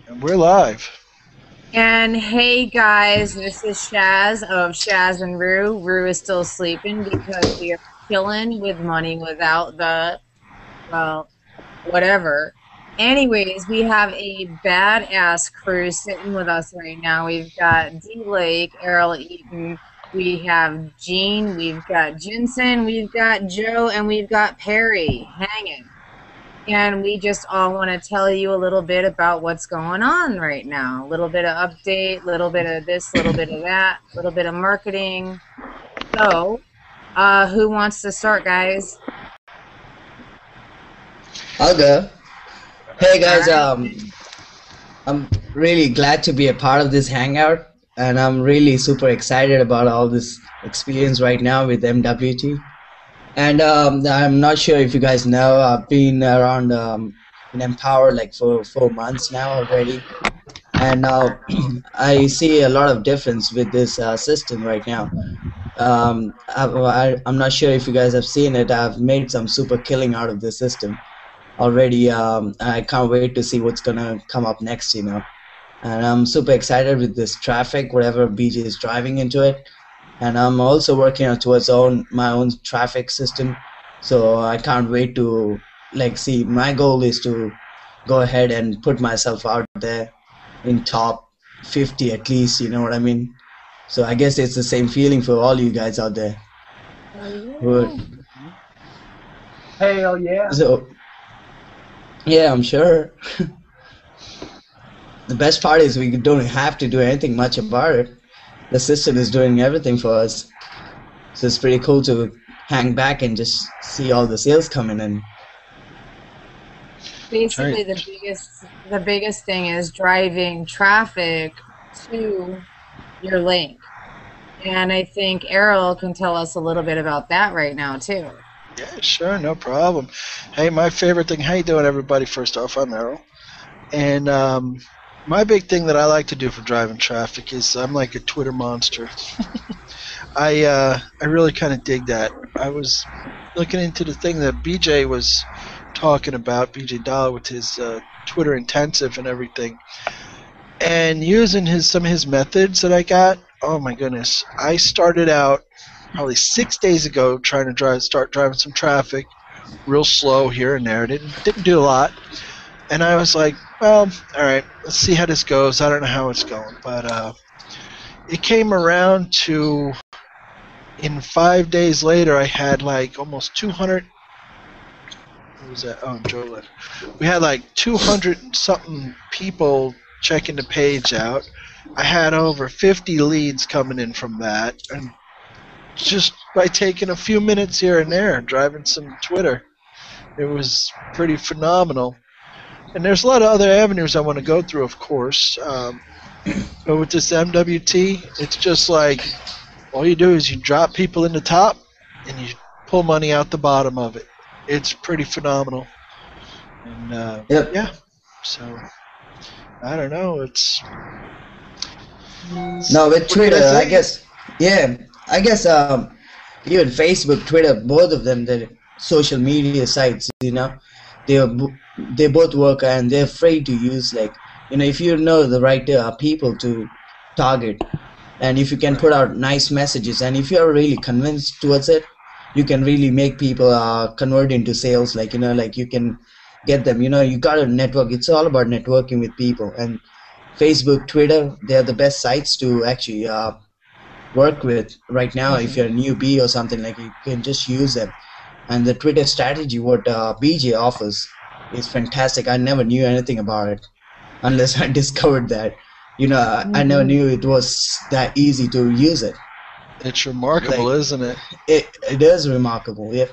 And we're live. And hey guys, this is Shaz of Shaz and Rue. Rue is still sleeping because we are chilling with money without the, well, whatever. Anyways, we have a badass crew sitting with us right now. We've got D Lake, Errol Eaton, we have Gene, we've got Jensen, we've got Joe, and we've got Perry hanging. And we just all want to tell you a little bit about what's going on right now. A little bit of update, a little bit of this, a little bit of that, a little bit of marketing. So, who wants to start, guys? I'll go. Hey All guys, right. I'm really glad to be a part of this hangout, and I'm really super excited about all this experience right now with MWT. And I'm not sure if you guys know, I've been around in Empower like for 4 months now already, and now I see a lot of difference with this system right now. I'm not sure if you guys have seen it. I've made some super killing out of this system already. I can't wait to see what's gonna come up next, and I'm super excited with this traffic, whatever BJ is driving into it. And I'm also working on towards my own traffic system, so I can't wait to see. My goal is to go ahead and put myself out there in top 50 at least, you know what I mean? So I guess it's the same feeling for all you guys out there. Oh, Hell yeah. So yeah, I'm sure. The best part is we don't have to do anything much about it. The system is doing everything for us. So it's pretty cool to hang back and just see all the sales coming in. basically, Right. the biggest thing is driving traffic to your link. And I think Errol can tell us a little bit about that right now too. Yeah, sure, no problem. Hey, my favorite thing. How you doing, everybody? First off, I'm Errol, and my big thing that I like to do for driving traffic is I'm like a Twitter monster. I really kind of dig that. I was looking into the thing that BJ was talking about, BJ Dollar, with his Twitter intensive and everything, and using some of his methods that I got. Oh my goodness! I started out probably 6 days ago trying to start driving some traffic, real slow here and there. Didn't do a lot, and I was like, well, all right, let's see how this goes. I don't know how it's going, but it came around to in 5 days later, I had like almost 200. What was that? Oh, Joe left. We had like 200 and something people checking the page out. I had over 50 leads coming in from that, and just by taking a few minutes here and there, driving some Twitter, it was pretty phenomenal. And there's a lot of other avenues I want to go through, of course. But with this MWT, it's just like all you do is you drop people in the top and you pull money out the bottom of it. It's pretty phenomenal. And Yep. yeah, so I don't know. Now with What can Twitter, I I say? guess, yeah, I guess even Facebook, Twitter, both of them, the social media sites, they are, they both work, and they're afraid to use if you know the right people to target, and if you can put out nice messages, and if you are really convinced towards it, you can really make people convert into sales. You can get them. You got to network. It's all about networking with people, and Facebook, Twitter, they're the best sites to actually work with right now. If Hmm. you're a newbie or something, you can just use them. And the Twitter strategy, what BJ offers, is fantastic. I never knew anything about it unless I discovered that. I never Mhm. knew it was that easy to use it. It's remarkable, Like isn't it? it is remarkable. Yeah.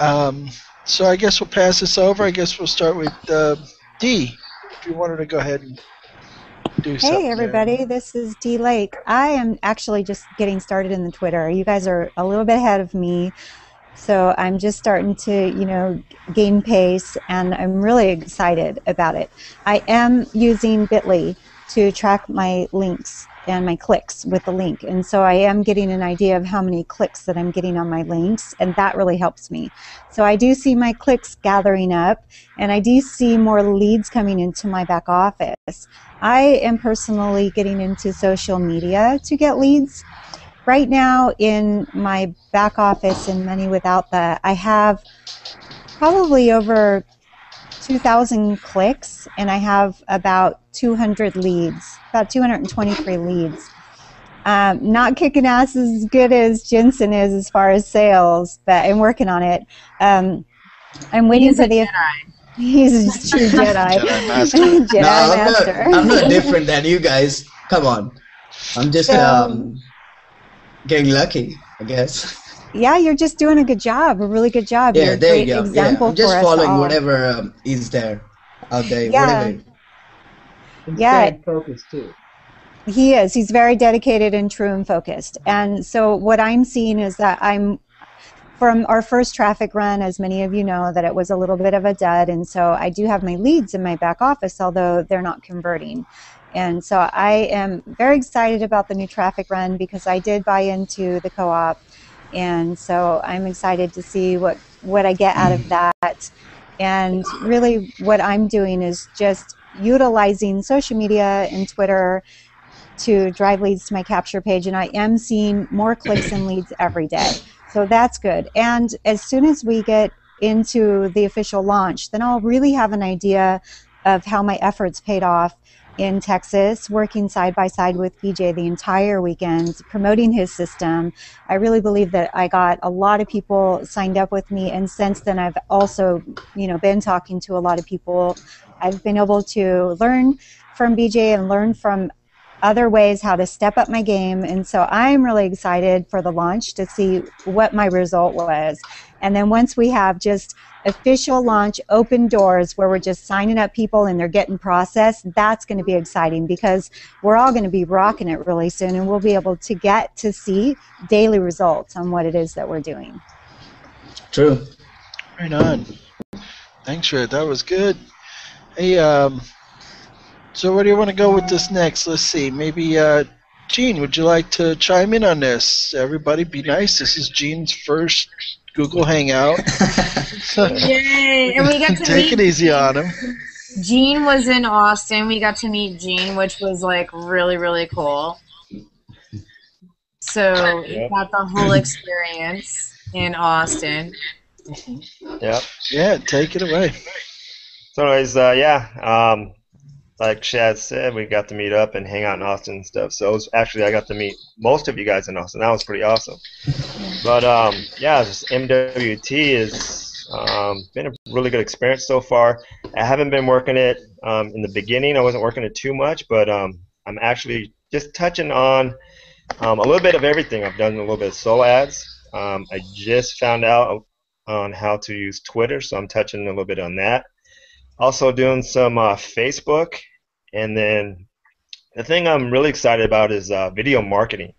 Um, so I guess we'll pass this over. I guess we'll start with D. If you wanted to go ahead and do Hey something there. everybody, this is D Lake. I am actually just getting started in the Twitter. You guys are a little bit ahead of me, so I'm just starting to, gain pace, and I'm really excited about it. I am using Bitly to track my links, and my clicks with the link. And so I am getting an idea of how many clicks that I'm getting on my links, and that really helps me. So I do see my clicks gathering up, and I do see more leads coming into my back office. I am personally getting into social media to get leads. Right now in my back office in Money Without the, I have probably over 2,000 clicks, and I have about 200 leads, about 223 leads. Not kicking ass as good as Jensen is as far as sales, but I'm working on it. I'm waiting for the. Jedi. He's a true Jedi. Jedi Master. Jedi No, Master. I'm not different than you guys. Come on. I'm just getting lucky, I guess. Yeah, you're just doing a good job, a really good job. Yeah, You're a there great you go. example Yeah, I'm just for us following all. whatever is there out there. Yeah. Whatever. Yeah. Focused too. He is. He's very dedicated and true and focused. And so what I'm seeing is that from our first traffic run, as many of you know, that it was a little bit of a dud. And so I do have my leads in my back office, although they're not converting. And so I am very excited about the new traffic run because I did buy into the co-op. And so I'm excited to see what I get out of that. And really what I'm doing is just utilizing social media and Twitter to drive leads to my capture page. And I am seeing more clicks and leads every day. So that's good. And as soon as we get into the official launch, then I'll really have an idea of how my efforts paid off in Texas, working side by side with BJ the entire weekend, promoting his system. I really believe that I got a lot of people signed up with me, and since then I've also, been talking to a lot of people. I've been able to learn from BJ and learn from other ways how to step up my game, and so I'm really excited for the launch to see what my result was. And then once we have just official launch, open doors where we're just signing up people and they're getting processed, that's going to be exciting because we're all going to be rocking it really soon, and we'll be able to get to see daily results on what it is that we're doing. True. Right on. Thanks, Red. That was good. Hey, so where do you want to go with this next? Let's see. Maybe, Gene, would you like to chime in on this? Everybody be nice. This is Gene's first Google Hangout. Yay! And we got to Take it easy on him. Gene was in Austin. We got to meet Gene, which was like really, really cool. So we got the whole experience in Austin. Yep. Yeah, take it away. So anyways, like Shad said, we got to meet up and hang out in Austin and stuff. So I got to meet most of you guys in Austin. That was pretty awesome. But this MWT has been a really good experience so far. I haven't been working it in the beginning. I wasn't working it too much, but I'm actually just touching on a little bit of everything. I've done a little bit of solo ads. I just found out on how to use Twitter, so I'm touching a little bit on that. Also doing some Facebook, and then the thing I'm really excited about is video marketing,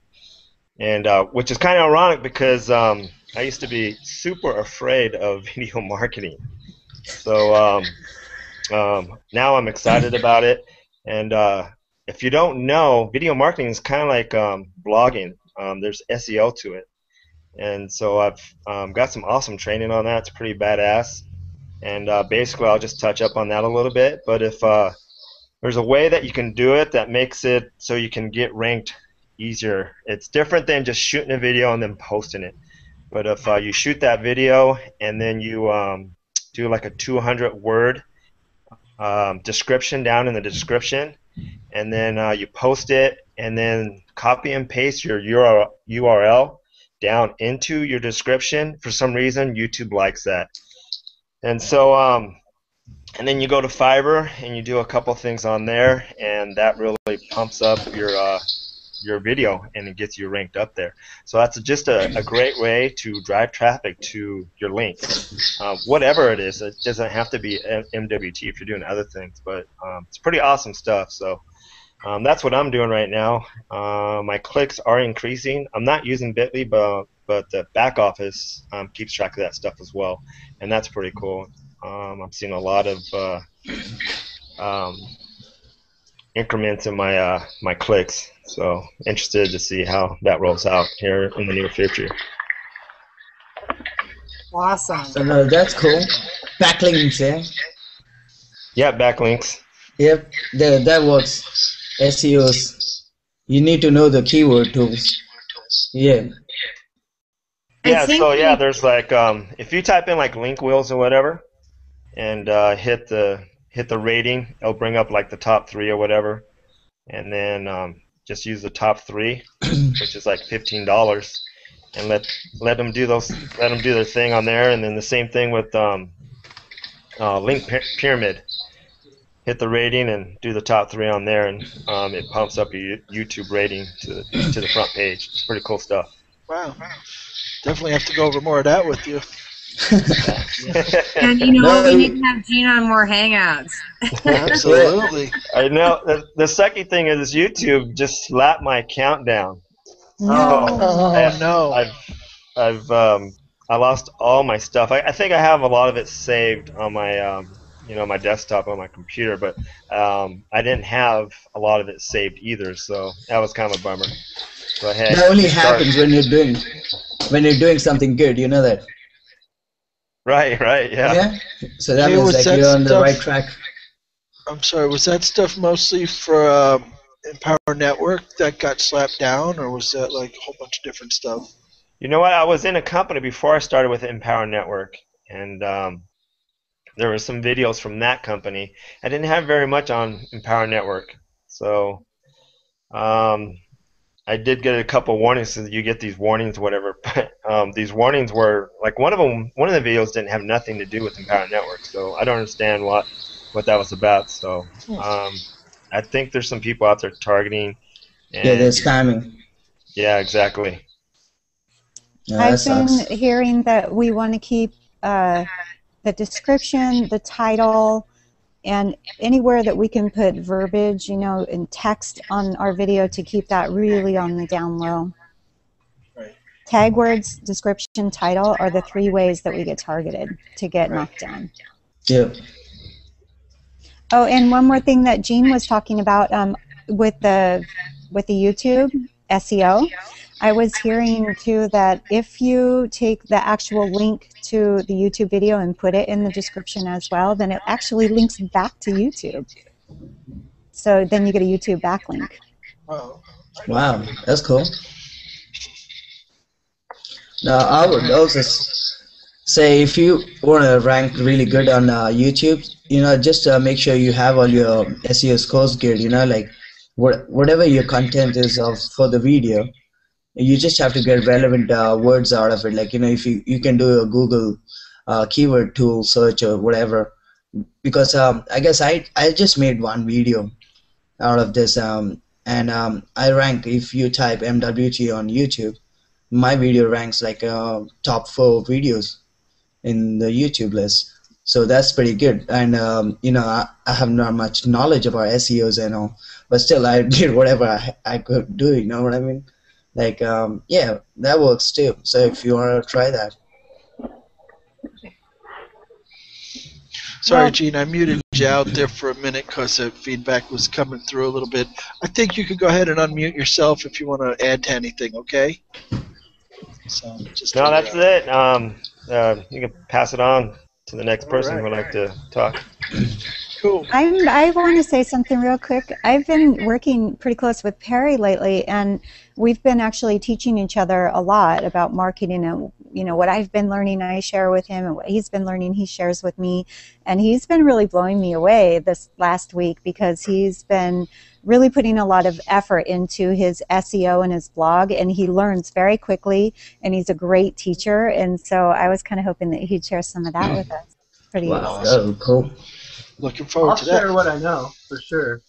and which is kind of ironic because I used to be super afraid of video marketing. So now I'm excited about it, and if you don't know, video marketing is kind of like blogging. There's SEO to it, and so I've got some awesome training on that. It's pretty badass. And basically, I'll just touch up on that a little bit. But if there's a way that you can do it that makes it so you can get ranked easier, it's different than just shooting a video and then posting it. But if you shoot that video and then you do like a 200-word description down in the description, and then you post it, and then copy and paste your URL down into your description, for some reason, YouTube likes that. And so, and then you go to Fiverr and you do a couple things on there, and that really pumps up your video and it gets you ranked up there. So that's just a great way to drive traffic to your links, whatever it is. It doesn't have to be MWT if you're doing other things, but it's pretty awesome stuff. So that's what I'm doing right now. My clicks are increasing. I'm not using Bitly, but the back office keeps track of that stuff as well, and that's pretty cool. I'm seeing a lot of increments in my clicks. So interested to see how that rolls out here in the near future. Awesome. So no, that's cool. Backlinks, yeah. Yeah, backlinks. Yep, that works. SEOs. You need to know the keyword tools. Yeah. Yeah, think so yeah, there's like if you type in like link wheels or whatever, and hit the rating, it'll bring up like the top 3 or whatever, and then just use the top 3, which is like $15, and let them do their thing on there, and then the same thing with link pyramid. Hit the rating and do the top 3 on there, and it pumps up your YouTube rating to the front page. It's pretty cool stuff. Wow. Definitely have to go over more of that with you. And you know No, what? We need to have Gene on more Hangouts. Absolutely. I know. The second thing is YouTube just slapped my account down. No. Oh, no. I lost all my stuff. I think I have a lot of it saved on my my desktop on my computer, but I didn't have a lot of it saved either, so that was kind of a bummer. So that only happens when you're doing something good, you know that. Right, yeah. Yeah. So that Hey, means was like that you're on the stuff- right track. I'm sorry, was that stuff mostly for Empower Network that got slapped down, or was that like a whole bunch of different stuff? You know what? I was in a company before I started with Empower Network, and there were some videos from that company. I didn't have very much on Empower Network, so I did get a couple warnings. So you get these warnings, whatever. But these warnings were like one of the videos didn't have nothing to do with Empower Network, so I don't understand what that was about. So I think there's some people out there targeting. And, Yeah, they're spamming. Yeah, exactly. Yeah, that I've been sucks. hearing that we want to keep the description, the title, and anywhere that we can put verbiage, and text on our video to keep that really on the down low. Right. Tag words, description, title are the 3 ways that we get targeted to get knocked down. Yeah. Oh, and one more thing that Gene was talking about with the YouTube SEO. I was hearing too that if you take the actual link to the YouTube video and put it in the description as well, then it actually links back to YouTube. So then you get a YouTube backlink. Oh. Wow, that's cool. Now, I would also say if you want to rank really good on YouTube, just make sure you have all your SEO scores geared, like whatever your content is for the video, you just have to get relevant words out of it. Like, if you can do a Google keyword tool search or whatever, because I guess I just made one video out of this, and I rank, if you type MWT on YouTube, my video ranks like top 4 videos in the YouTube list. So that's pretty good. And I have not much knowledge about SEOs and all, but still I did whatever I could do. You know what I mean? Like, yeah, that works too. So if you want to try that. Sorry, Gene, I muted you out there for a minute because the feedback was coming through a little bit. I think you could go ahead and unmute yourself if you want to add to anything, okay? So just No, that's it. You can pass it on to the next person who would like to talk. cool. I want to say something real quick. I've been working pretty close with Perry lately, and we've been actually teaching each other a lot about marketing. And what I've been learning, I share with him, and what he's been learning, he shares with me. And he's been really blowing me away this last week because he's been really putting a lot of effort into his SEO and his blog, and he learns very quickly, and he's a great teacher. And so I was kind of hoping that he'd share some of that with us. Pretty Wow, awesome. cool. Looking forward I'll to that. share what I know for sure.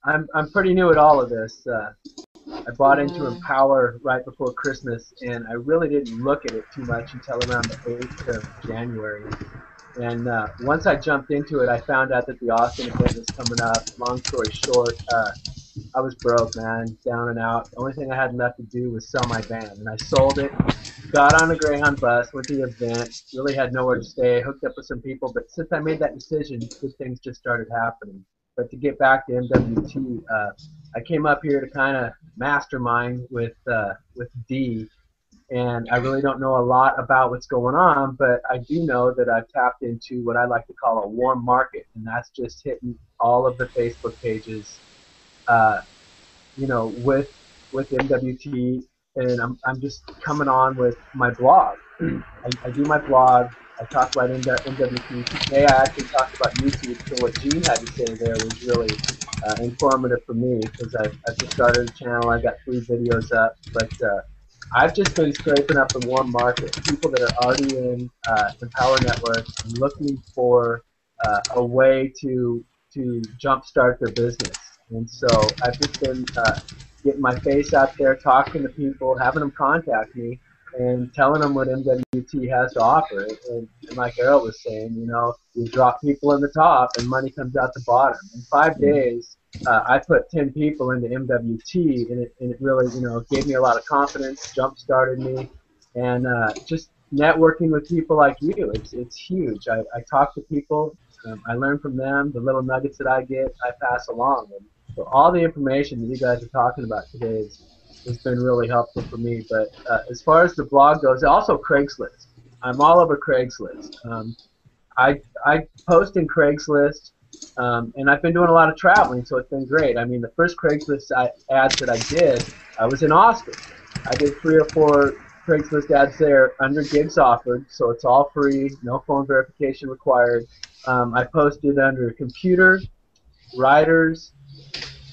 I'm pretty new at all of this. I bought into Empower right before Christmas, and I really didn't look at it too much until around the 8th of January. And once I jumped into it, I found out that the Austin event was coming up. Long story short, I was broke, man, down and out. The only thing I had left to do was sell my van, and I sold it. Got on a Greyhound bus, went to the event, really had nowhere to stay, hooked up with some people, but since I made that decision, good things just started happening. But to get back to MWT, I came up here to kind of mastermind with D, and I really don't know a lot about what's going on, but I do know that I've tapped into what I like to call a warm market, and that's just hitting all of the Facebook pages, you know, with MWT, and I'm just coming on with my blog. I do my blog. I talk about MWT. Today I actually talked about YouTube, so what Gene had to say there was really informative for me, because I've just started a channel. I've got 3 videos up, but I've just been scraping up the warm market, people that are already in Empower Network and looking for a way to jumpstart their business. And so I've just been getting my face out there, talking to people, having them contact me, and telling them what MWT has to offer. And like Errol was saying, you know, you drop people in the top and money comes out the bottom. In 5 days, I put 10 people into MWT, and it really, you know, gave me a lot of confidence, jump-started me, and just networking with people like you, it's huge. I talk to people, I learn from them, the little nuggets that I get, I pass along. And so all the information that you guys are talking about today has been really helpful for me. But as far as the blog goes, also Craigslist. I'm all over Craigslist. I post in Craigslist, and I've been doing a lot of traveling, so it's been great. I mean, the first Craigslist ads that I did, I was in Austin. I did 3 or 4 Craigslist ads there under gigs offered, so it's all free, no phone verification required. I posted under computer, writers,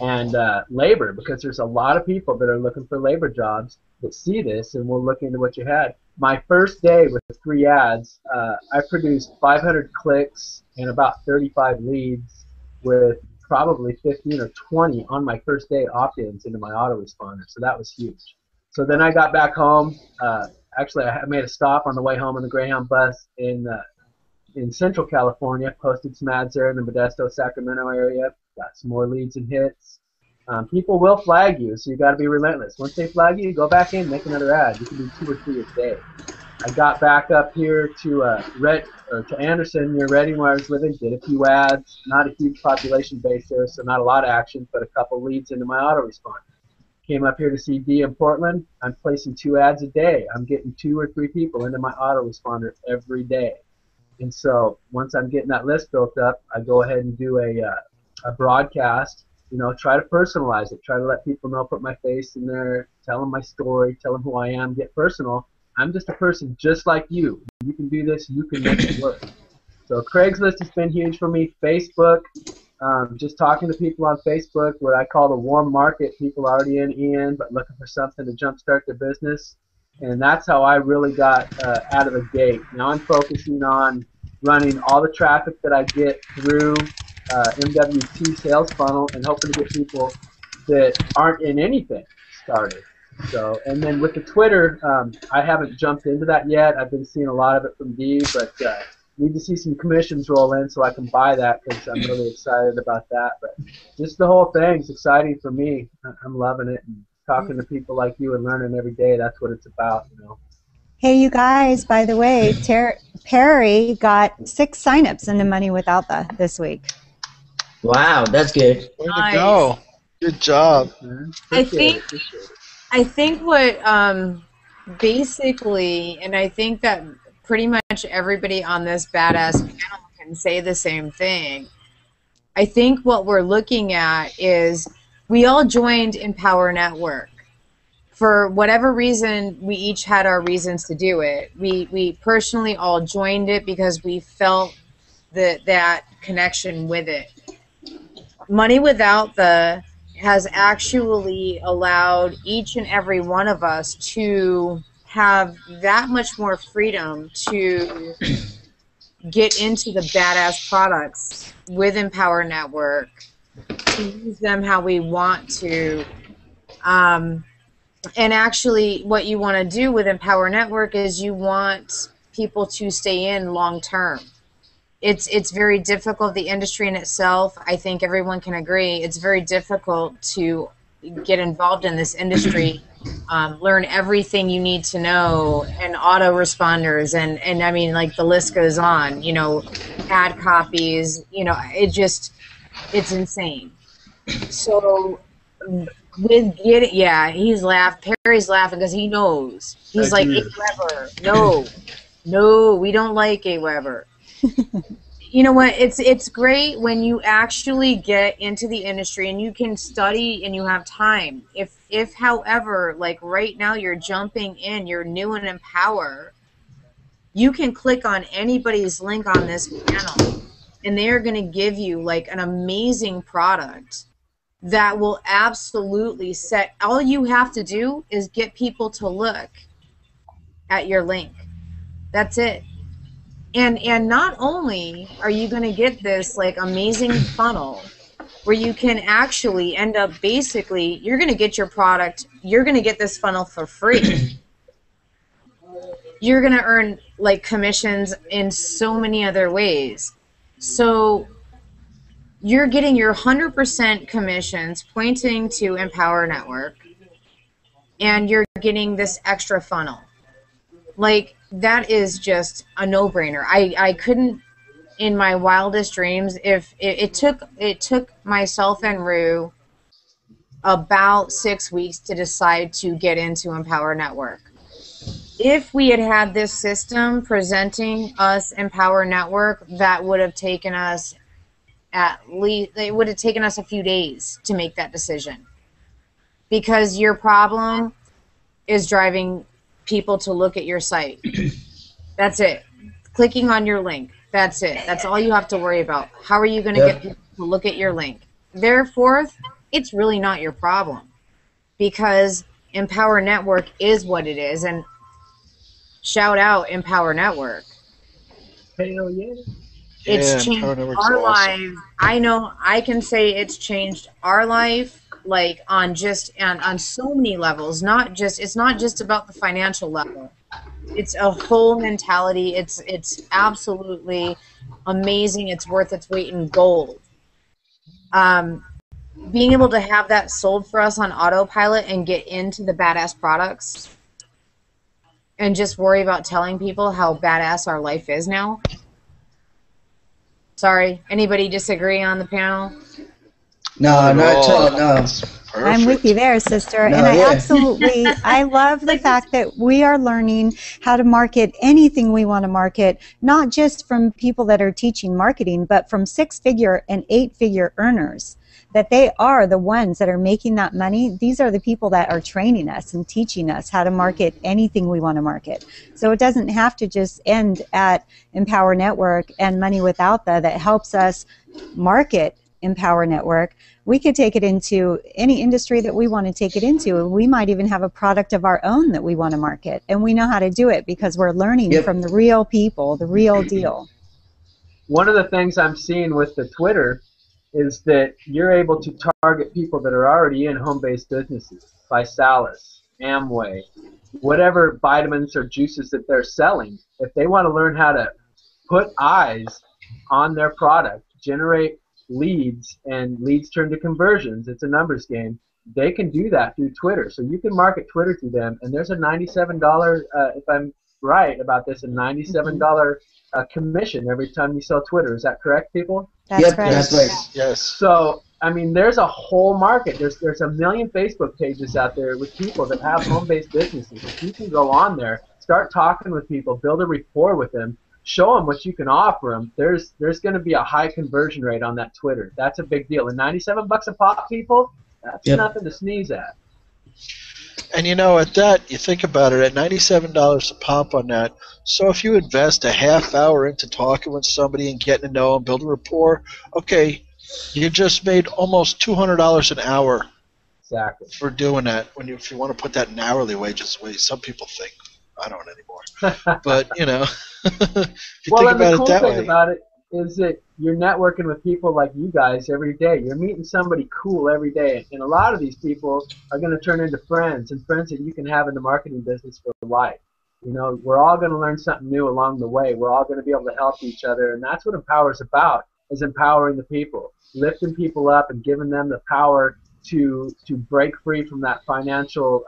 and labor, because there's a lot of people that are looking for labor jobs that see this and will look into what you had. My first day with 3 ads, I produced 500 clicks and about 35 leads with probably 15 or 20 on my first day opt-ins into my autoresponder, so that was huge. So then I got back home. Actually, I made a stop on the way home on the Greyhound bus in Central California, posted some ads there in the Modesto, Sacramento area, got some more leads and hits. People will flag you, so you got to be relentless. Once they flag you, go back in, make another ad. You can do 2 or 3 a day. I got back up here to Anderson near Reading, where I was living, did a few ads. Not a huge population base there, so not a lot of action, but a couple leads into my autoresponder. Came up here to see D in Portland. I'm placing 2 ads a day. I'm getting 2 or 3 people into my autoresponder every day. And so once I'm getting that list built up, I go ahead and do a broadcast. You know, try to personalize it. Try to let people know, put my face in there, tell them my story, tell them who I am, get personal. I'm just a person just like you. You can do this. You can make it work. So Craigslist has been huge for me. Facebook, just talking to people on Facebook, what I call the warm market, people already in but looking for something to jumpstart their business. And that's how I really got out of the gate. Now I'm focusing on running all the traffic that I get through MWT sales funnel and hoping to get people that aren't in anything started. So, and then with the Twitter, I haven't jumped into that yet. I've been seeing a lot of it from D, but need to see some commissions roll in so I can buy that, because I'm really excited about that. But just the whole thing's exciting for me. I'm loving it. And talking to people like you and learning every day, that's what it's about, you know. Hey, you guys, by the way, Perry got 6 signups into Money Without this week. Wow, that's good. Way to go. Good job. I think what basically, and I think that pretty much everybody on this badass panel can say the same thing. I think what we're looking at is we all joined Empower Network. For whatever reason, we each had our reasons to do it. We personally all joined it because we felt that connection with it. Money Without has actually allowed each and every one of us to have that much more freedom to get into the badass products with Empower Network, to use them how we want to. And actually, what you want to do with Empower Network is you want people to stay in long term. It's very difficult. The industry in itself, I think everyone can agree, it's very difficult to get involved in this industry, learn everything you need to know, and autoresponders, and I mean, like, the list goes on, you know, ad copies, you know, it's insane. So with getting, yeah, he's Perry's laughing because he knows. He's like, AWeber, no, we don't like AWeber. You know what? It's great when you actually get into the industry and you can study and you have time. If however, like right now you're jumping in, you're new and in power, you can click on anybody's link on this panel and they're going to give you like an amazing product that will absolutely set. All you have to do is get people to look at your link. That's it. And not only are you going to get this like amazing funnel where you can actually end up basically, you're going to get your product, you're going to get this funnel for free. You're going to earn like commissions in so many other ways. So you're getting your 100% commissions pointing to Empower Network, and you're getting this extra funnel. Like, that is just a no-brainer. I couldn't, in my wildest dreams, if it took myself and Rue about 6 weeks to decide to get into Empower Network. If we had had this system presenting us Empower Network, that would have taken us it would have taken us a few days to make that decision, because your problem is driving people to look at your site. That's it. Clicking on your link. That's it. That's all you have to worry about. How are you going to get people to look at your link? Therefore, it's really not your problem, because Empower Network is what it is. And shout out Empower Network. Hell yeah. It's changed our lives. I know I can say it's changed our life, like on so many levels. It's not just about the financial level. It's a whole mentality. It's absolutely amazing. It's worth its weight in gold. Being able to have that sold for us on autopilot and get into the badass products and just worry about telling people how badass our life is now. Sorry, anybody disagree on the panel? No, not at all. No. I'm with you there, sister. No, and I yeah. absolutely, I love the fact that we are learning how to market anything we want to market, not just from people that are teaching marketing, but from 6-figure and 8-figure earners, that they are the ones that are making that money. These are the people that are training us and teaching us how to market anything we want to market. So it doesn't have to just end at Empower Network and Money Without that helps us market Empower Network. We could take it into any industry that we want to take it into. We might even have a product of our own that we want to market, and we know how to do it because we're learning from the real people, the real deal. One of the things I'm seeing with the Twitter is that you're able to target people that are already in home-based businesses, Visalis, Amway, whatever vitamins or juices that they're selling. If they want to learn how to put eyes on their product, generate leads, and leads turn to conversions, it's a numbers game, they can do that through Twitter. So you can market Twitter to them, and there's a $97, if I'm right about this, a $97 commission every time you sell Twitter. Is that correct, people? That's right. That's right. Yes. So, I mean, there's a whole market. There's a million Facebook pages out there with people that have home-based businesses. If you can go on there, start talking with people, build a rapport with them, show them what you can offer them, there's going to be a high conversion rate on that Twitter. That's a big deal. And $97 a pop, people, that's nothing to sneeze at. And at that, you think about it, at $97 a pop on that, so if you invest a half hour into talking with somebody and getting to know them, build a rapport, okay, you just made almost $200 an hour for doing that. If you want to put that in hourly wages, the way some people think. I don't anymore. But, if you think about it that way. Well, and the cool thing about it is that you're networking with people like you guys every day. You're meeting somebody cool every day. And a lot of these people are going to turn into friends, and friends that you can have in the marketing business for life. We're all going to learn something new along the way. We're all going to be able to help each other. And that's what Empower's about, is empowering the people, lifting people up and giving them the power to break free from that financial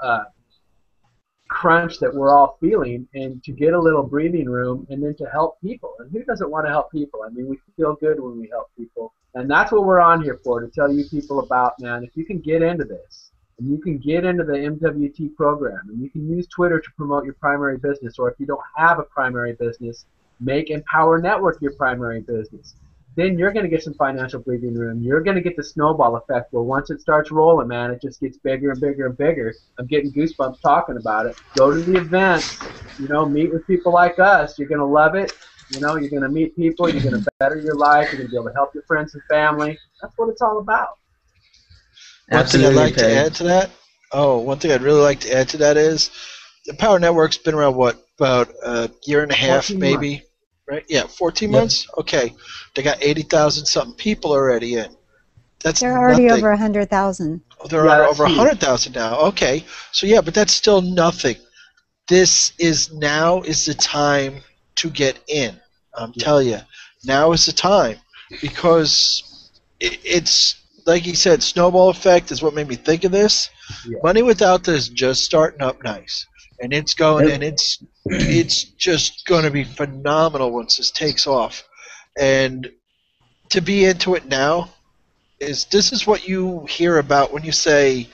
crunch that we're all feeling, and to get a little breathing room, and then to help people. And who doesn't want to help people? I mean, we feel good when we help people, and that's what we're on here for, to tell you people about, man, if you can get into this, and you can get into the MWT program, and you can use Twitter to promote your primary business, or if you don't have a primary business, make Empower Network your primary business. Then you're going to get some financial breathing room. You're going to get the snowball effect where once it starts rolling, man, it just gets bigger and bigger and bigger. I'm getting goosebumps talking about it. Go to the events, you know, meet with people like us. You're going to love it. You know, you're going to meet people. You're going to better your life. You're going to be able to help your friends and family. That's what it's all about. One thing I'd like to add to that. One thing I'd really like to add to that is the Power Network's been around, what, about a year and a half, maybe? Months. Right? Yeah, 14 months? Okay. They got 80,000 something people already in. They're already over 100,000. Oh, they're over 100,000 now. Okay. So, yeah, but that's still nothing. This is now is the time to get in. I'm telling you. Now is the time. Because it's, like he said, snowball effect is what made me think of this. Yeah. Money Without This just starting up nice. And it's going, and it's just going to be phenomenal once this takes off. And to be into it now this is what you hear about when you say,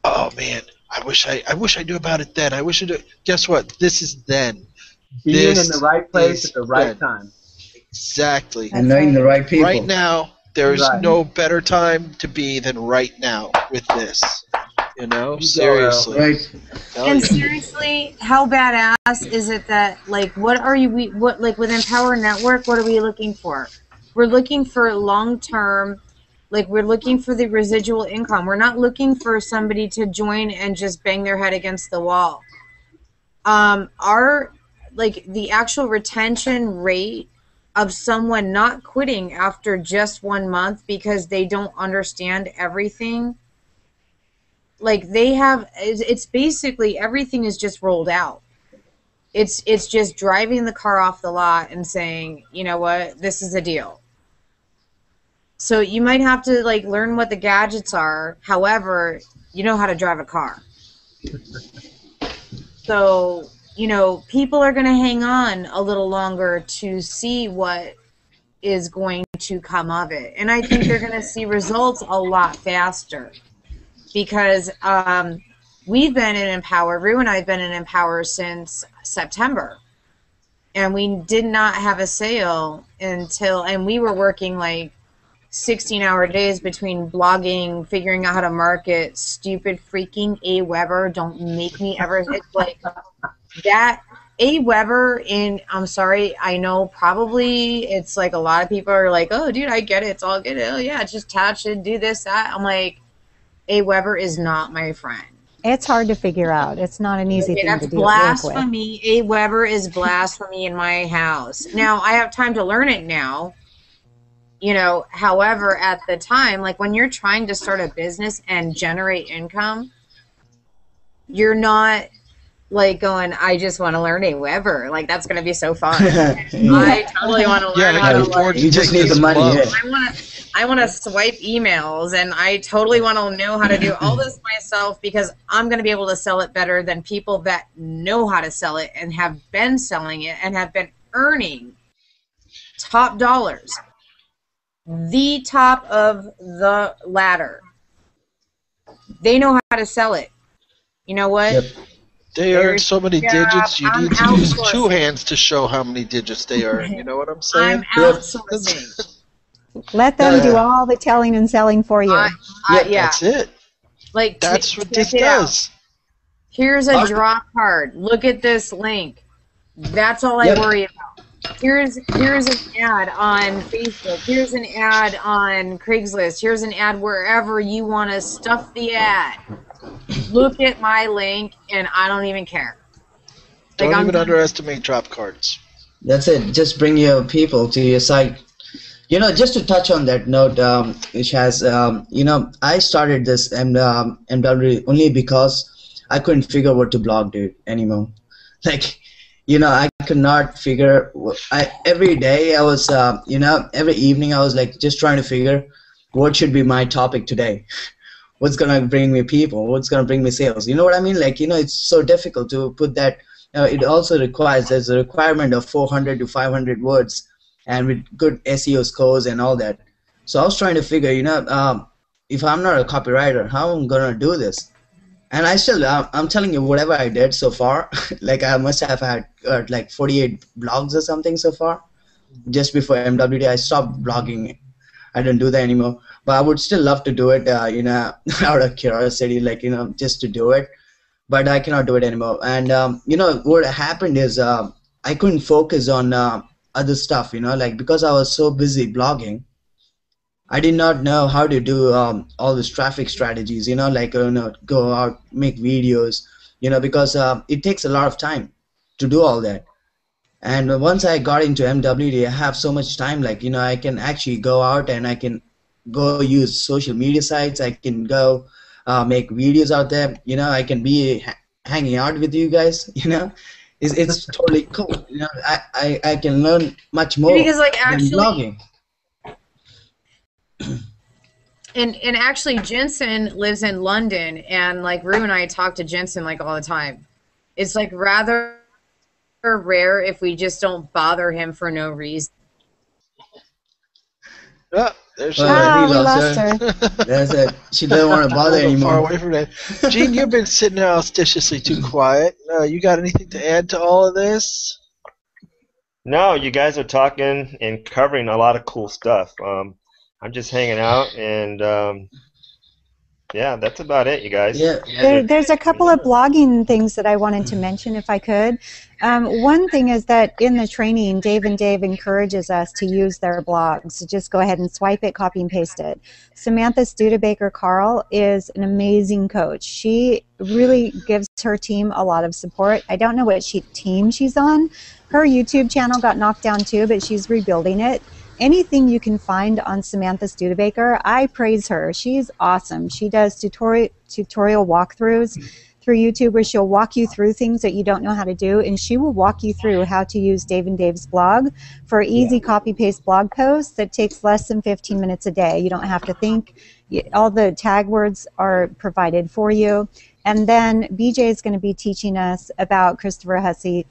"Oh man, I wish I knew about it then. I wish I knew." Guess what? This is then. Being in the right place at the right time. Exactly. And knowing the right people. Right now, there is no better time to be than right now with this. You know, seriously. Right. And seriously, how badass is it that, like, what with Empower Network, what are we looking for? We're looking for long-term, like, we're looking for the residual income. We're not looking for somebody to join and just bang their head against the wall. The actual retention rate of someone not quitting after just 1 month because they don't understand everything, like, they have, it's basically everything is just rolled out. It's just driving the car off the lot and saying, you know what, this is a deal. So you might have to, like, learn what the gadgets are. However, you know how to drive a car. So, you know, people are going to hang on a little longer to see what is going to come of it. And I think they're going to see results a lot faster. Because we've been in Empower, Rue and I have been in Empower since September. And we did not have a sale until, and we were working like 16-hour days between blogging, figuring out how to market, stupid freaking AWeber. Don't make me ever, it's like that. AWeber, I'm sorry, I know probably it's like a lot of people are like, oh, dude, I get it. It's all good. Oh, yeah, just attach it, do this, that. I'm like, AWeber is not my friend. It's hard to figure out. It's not an easy thing to do. That's blasphemy. AWeber is blasphemy in my house. Now, I have time to learn it now. You know, however, at the time, like when you're trying to start a business and generate income, you're not like going, I just want to learn AWeber. Like, that's going to be so fun. I totally want to learn how to learn. You just need the money. Yeah. I want to swipe emails, and I totally want to know how to do all this myself because I'm going to be able to sell it better than people that know how to sell it and have been selling it and have been earning top dollars. The top of the ladder. They know how to sell it. You know what? Yep. They earn so many digits, you need to use two hands to show how many digits they earn. You know what I'm saying? I'm outsourcing. Let them do all the telling and selling for you. Yeah. That's it. Like, that's what this does. Here's a draw card. Look at this link. That's all I worry about. Here's an ad on Facebook. Here's an ad on Craigslist. Here's an ad wherever you want to stuff the ad. Look at my link, and I don't even care. Don't even underestimate drop cards. That's it. Just bring your people to your site. You know, just to touch on that note, which has, you know, I started this MWT only because I couldn't figure what to blog, dude, anymore. Like, you know, I could not figure. Every day I was, you know, every evening I was like just trying to figure what should be my topic today. what's gonna bring me people, what's gonna bring me sales. You know what I mean? Like, it's so difficult to put that. It also requires, there's a requirement of 400 to 500 words, and with good SEO scores and all that. So I was trying to figure, if I'm not a copywriter, how I'm gonna do this? And I still, I'm telling you, whatever I did so far, like I must have had like 48 blogs or something so far. Just before MWT, I stopped blogging. I don't do that anymore. But I would still love to do it, out of curiosity, like, just to do it. But I cannot do it anymore. And, what happened is I couldn't focus on other stuff, like because I was so busy blogging. I did not know how to do all these traffic strategies, like go out, make videos, because it takes a lot of time to do all that. And once I got into MWT, I have so much time, like, I can actually go out and I can go use social media sites. I can go make videos out there. I can be hanging out with you guys. It's totally cool. I can learn much more because like than actually blogging. and actually Jensen lives in London, and like Rue and I talk to Jensen like all the time. It's like rather rare if we just don't bother him for no reason. Oh, there's we lost her. That's it. She doesn't want to bother anymore. Far away from that. Gene, you've been sitting there auspiciously too quiet. You got anything to add to all of this? No, you guys are talking and covering a lot of cool stuff. I'm just hanging out, and yeah, that's about it, you guys. Yeah. There's a couple of blogging things that I wanted to mention, if I could. One thing is that in the training, Dave encourages us to use their blogs. So just go ahead and swipe it, copy and paste it. Samantha Studebaker-Carl is an amazing coach. She really gives her team a lot of support. I don't know what team she's on. Her YouTube channel got knocked down too, but she's rebuilding it. Anything you can find on Samantha Studebaker, I praise her. She's awesome. She does tutorial walkthroughs through YouTube where she'll walk you through things that you don't know how to do, and she will walk you through how to use Dave and Dave's blog for easy copy-paste blog posts that takes less than 15 minutes a day. You don't have to think. All the tag words are provided for you. And then BJ is going to be teaching us about Christopher Hussey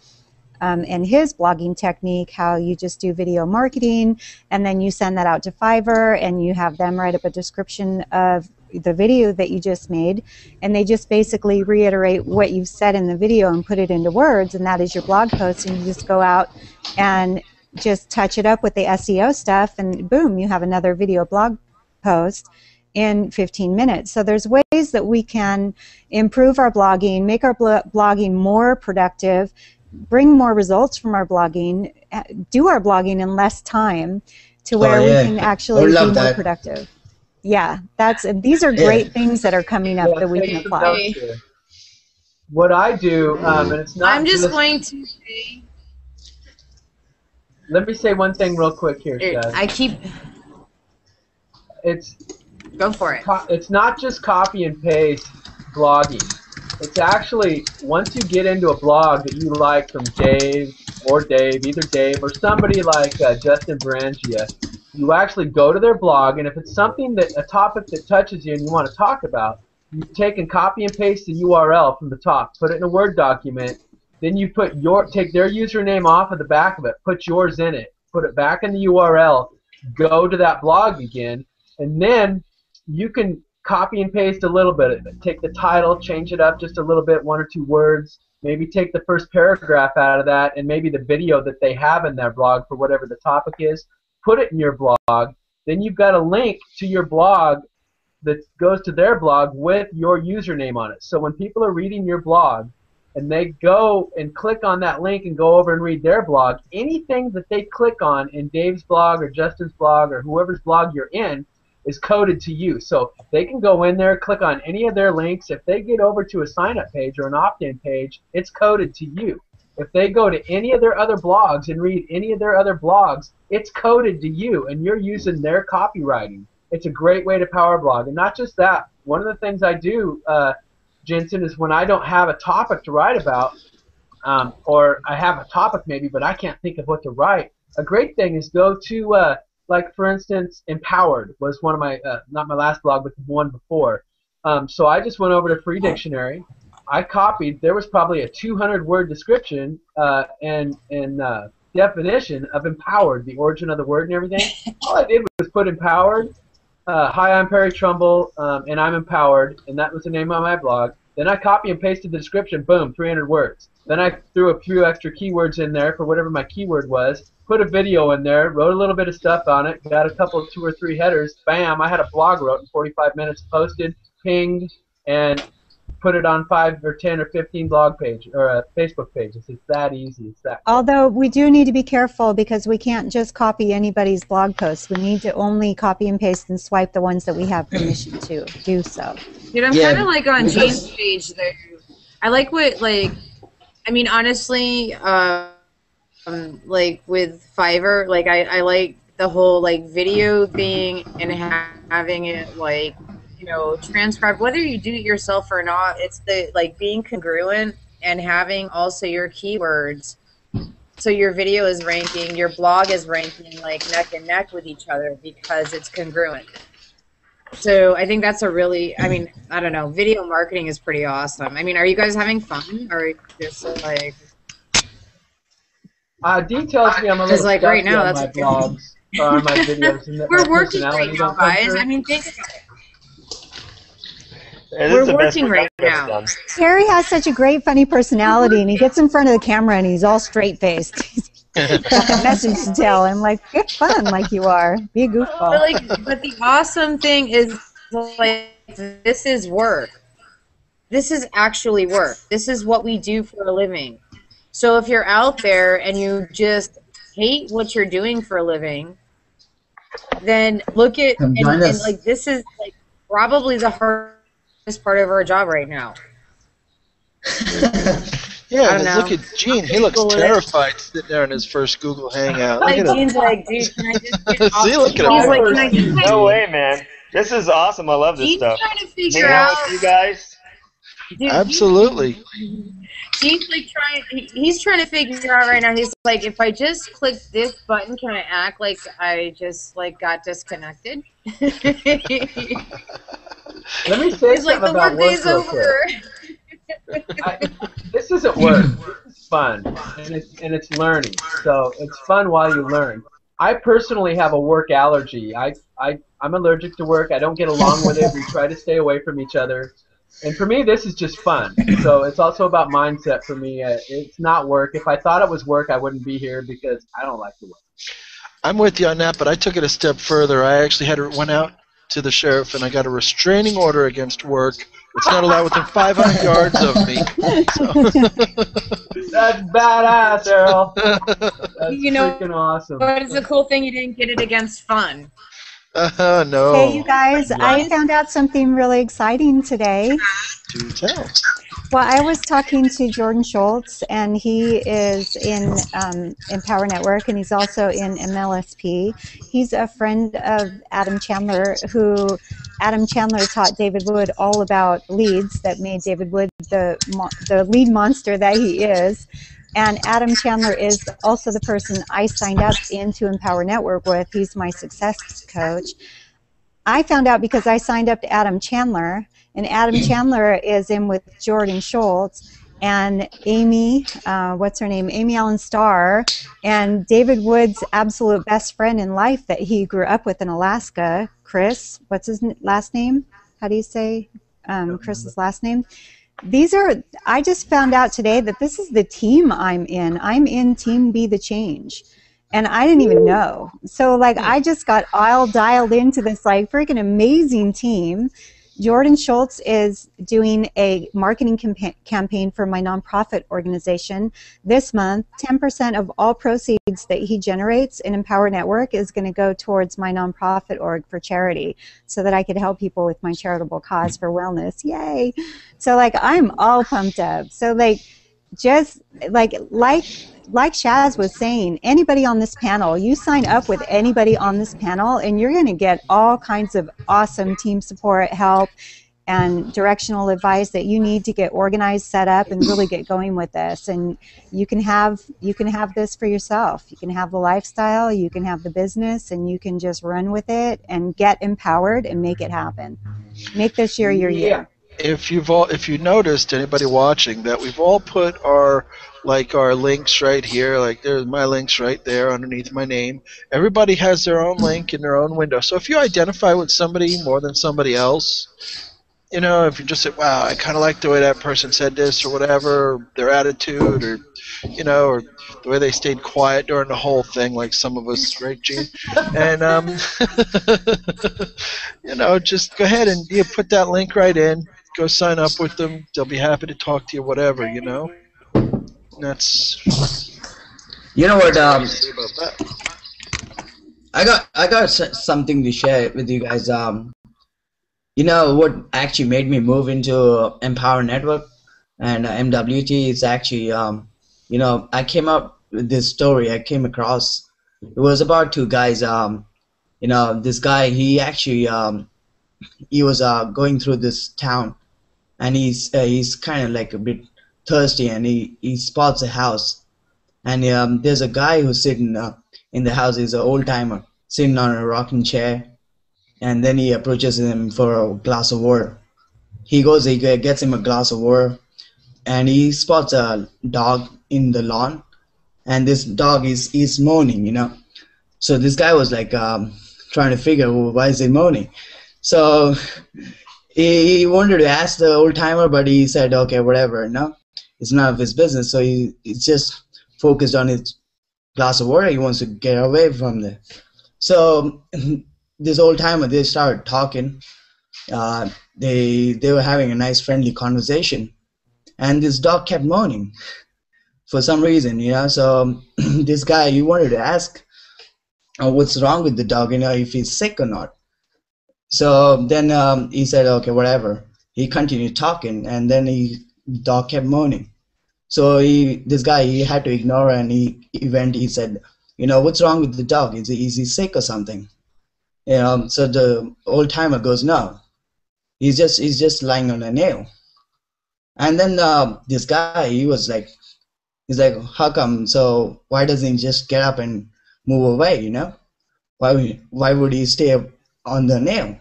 and his blogging technique, how you just do video marketing and then you send that out to Fiverr and you have them write up a description of the video that you just made, and they just basically reiterate what you've said in the video and put it into words, and that is your blog post, and you just go out and just touch it up with the SEO stuff and boom, you have another video blog post in 15 minutes. So there's ways that we can improve our blogging, make our blogging more productive, bring more results from our blogging, do our blogging in less time to where we can actually be more productive. Yeah, these are great things that are coming up that we can apply. What I do, and it's not I'm just going to say... Let me say one thing real quick here, Shaz. Go for it. It's not just copy and paste blogging. It's actually, once you get into a blog that you like from Dave, either Dave or somebody like Justin Berangia, you actually go to their blog, and if it's something a topic that touches you and you want to talk about, you take and copy and paste the URL from the top, put it in a Word document, then you take their username off of the back of it, put yours in it, put it back in the URL, go to that blog again, and then you can copy and paste a little bit of it. Take the title, change it up just a little bit, 1 or 2 words, maybe take the first paragraph out of that and maybe the video that they have in their blog for whatever the topic is, put it in your blog. Then you've got a link to your blog that goes to their blog with your username on it. So when people are reading your blog and they go and click on that link and go over and read their blog, anything that they click on in Dave's blog or Justin's blog or whoever's blog you're in is coded to you. So they can go in there, click on any of their links. If they get over to a sign-up page or an opt-in page, it's coded to you. If they go to any of their other blogs and read any of their other blogs, it's coded to you, and you're using their copywriting. It's a great way to power blog. And not just that, one of the things I do, Jensen, is when I don't have a topic to write about, or I have a topic maybe, but I can't think of what to write, a great thing is go to, like, for instance, Empowered was one of my, not my last blog, but the one before. So I just went over to Free Dictionary. I copied. There was probably a 200-word description and definition of empowered, the origin of the word and everything. All I did was put empowered. Hi, I'm Perry Trumbull, and I'm empowered, and that was the name of my blog. Then I copy and pasted the description. Boom, 300 words. Then I threw a few extra keywords in there for whatever my keyword was. Put a video in there, wrote a little bit of stuff on it, got a couple, 2 or 3 headers. Bam! I had a blog wrote in 45 minutes, posted, pinged, and put it on 5 or 10 or 15 blog page or Facebook pages. It's that easy. It's that. Although we do need to be careful because we can't just copy anybody's blog posts. We need to only copy and paste and swipe the ones that we have permission to do so. Dude, I'm kind of like on Jane's page there. I like what, like, I mean, honestly, like with Fiverr, like I like the whole like video thing and having it like, you know, transcribed, whether you do it yourself or not. It's the like being congruent and having also your keywords, so your video is ranking, your blog is ranking like neck and neck with each other because it's congruent. So I think that's a really, I mean, I don't know, video marketing is pretty awesome. I mean, are you guys having fun, or are you just like details me. I'm a little like right now on that's my blogs or on my videos. And we're working right now, guys. I mean, think about it. We're working right now. Terry has such a great, funny personality, and he gets in front of the camera and he's all straight-faced. He's got a message to tell. I'm like, get fun like you are. Be a goofball. But the awesome thing is, like, this is work. This is actually work. This is what we do for a living. So if you're out there and you just hate what you're doing for a living, then look at, and like, this is like probably the hardest part of our job right now. Yeah, look at Gene. He looks terrified sitting there in his first Google Hangout. Like, Gene's like, dude, can I just get See, look at him. He's like, can I just No way, man. This is awesome. I love this Gene's stuff. trying to figure Hang out out. with you guys. Dude, Absolutely. Gene's like he's trying to figure out right now. He's like, if I just click this button, can I act like I just like got disconnected? Let me say He's like, something the about work day's work real over. quick. This isn't work. This is fun, and it's learning. So it's fun while you learn. I personally have a work allergy. I'm allergic to work. I don't get along with it. We try to stay away from each other. And for me, this is just fun. So it's also about mindset for me. It's not work. If I thought it was work, I wouldn't be here because I don't like to work. I'm with you on that, but I took it a step further. I actually went out to the sheriff and I got a restraining order against work. It's not allowed within 500 yards of me. That's badass, Earl. That's You know, freaking awesome. but it's a cool thing you didn't get it against fun. No. Hey, you guys, I found out something really exciting today. Do tell. Well, I was talking to Jordan Schultz, and he is in Power Network, and he's also in MLSP. He's a friend of Adam Chandler, who Adam Chandler taught David Wood all about leads that made David Wood the lead monster that he is. And Adam Chandler is also the person I signed up into Empower Network with. He's my success coach. I found out because I signed up to Adam Chandler, and Adam Chandler is in with Jordan Schultz and Amy, what's her name? Amy Ellen Starr, and David Wood's absolute best friend in life that he grew up with in Alaska, Chris. What's his last name? How do you say Chris's last name? I just found out today that this is the team I'm in. I'm in Team Be the Change. And I didn't even know. So, like, I just got all dialed into this, like, freaking amazing team. Jordan Schultz is doing a marketing campaign for my nonprofit organization this month. 10% of all proceeds that he generates in Empower Network is going to go towards my nonprofit org for charity so that I could help people with my charitable cause for wellness. Yay! So, like, I'm all pumped up. So, like, just like Shaz was saying, anybody on this panel, you sign up with anybody on this panel and you're going to get all kinds of awesome team support, help, and directional advice that you need to get organized, set up, and really get going with this. And you can have this for yourself. You can have the lifestyle, you can have the business, and you can just run with it and get empowered and make it happen. Make this year your year. If you noticed, anybody watching, that we've all put our links right here, like there's my links right there underneath my name. Everybody has their own link in their own window. So if you identify with somebody more than somebody else, if you just say, wow, I kind of like the way that person said this or whatever, their attitude or or the way they stayed quiet during the whole thing, like some of us, right, Gene? And just go ahead and put that link right in. Go sign up with them. They'll be happy to talk to you, whatever, And that's what? what I say about that. I got something to share with you guys. What actually made me move into Empower Network and MWT is actually, I came up with this story. I came across. It was about two guys. This guy, he actually he was going through this town, and he's kind of like a bit thirsty, and he spots a house, and there's a guy who's sitting in the house. He's an old timer sitting on a rocking chair, and then he approaches him for a glass of water. He gets him a glass of water, and he spots a dog in the lawn, and this dog is moaning, So this guy was like trying to figure, well, why is he moaning? So he wanted to ask the old timer, but he said, okay, whatever, it's none of his business. So he's just focused on his glass of water. He wants to get away from there. So this old timer, they started talking. They were having a nice friendly conversation, and this dog kept moaning for some reason, So this guy, he wanted to ask what's wrong with the dog, if he's sick or not. So then he said, okay, whatever. He continued talking, and then the dog kept moaning. So this guy, he had to ignore, and he said, what's wrong with the dog? Is he sick or something? So the old timer goes, no, he's just lying on a nail. And then this guy, he's like, how come? So why doesn't he just get up and move away? Why would he stay on the nail?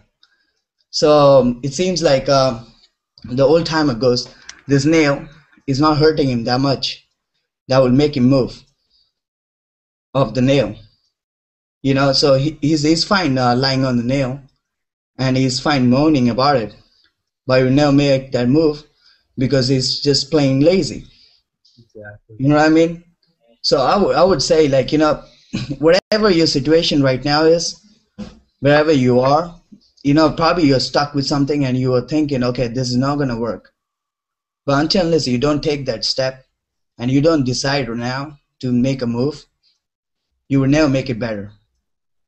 So it seems like the old timer goes, this nail is not hurting him that much. That will make him move off the nail. So he's fine lying on the nail, and he's fine moaning about it, but he will never make that move because he's just plain lazy. Exactly. You know what I mean? So I would say, like, whatever your situation right now is, wherever you are, probably you're stuck with something and you are thinking, okay, this is not going to work. But unless you don't take that step and you don't decide now to make a move, you will never make it better.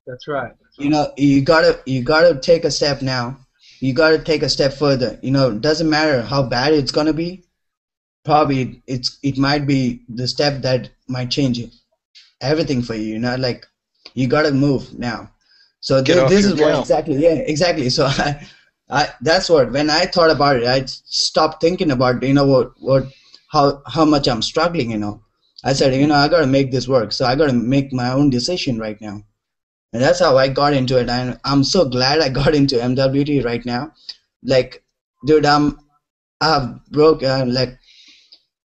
That's right. You gotta take a step now. You gotta take a step further. It doesn't matter how bad it's gonna be. Probably it might be the step that might change everything for you. Like, you gotta move now. So this is what exactly. So I that's what, when I thought about it, I stopped thinking about how much I'm struggling. I said, I gotta make this work. So I gotta make my own decision right now. And that's how I got into it, and I'm so glad I got into MWT right now. Like, dude, I've broke like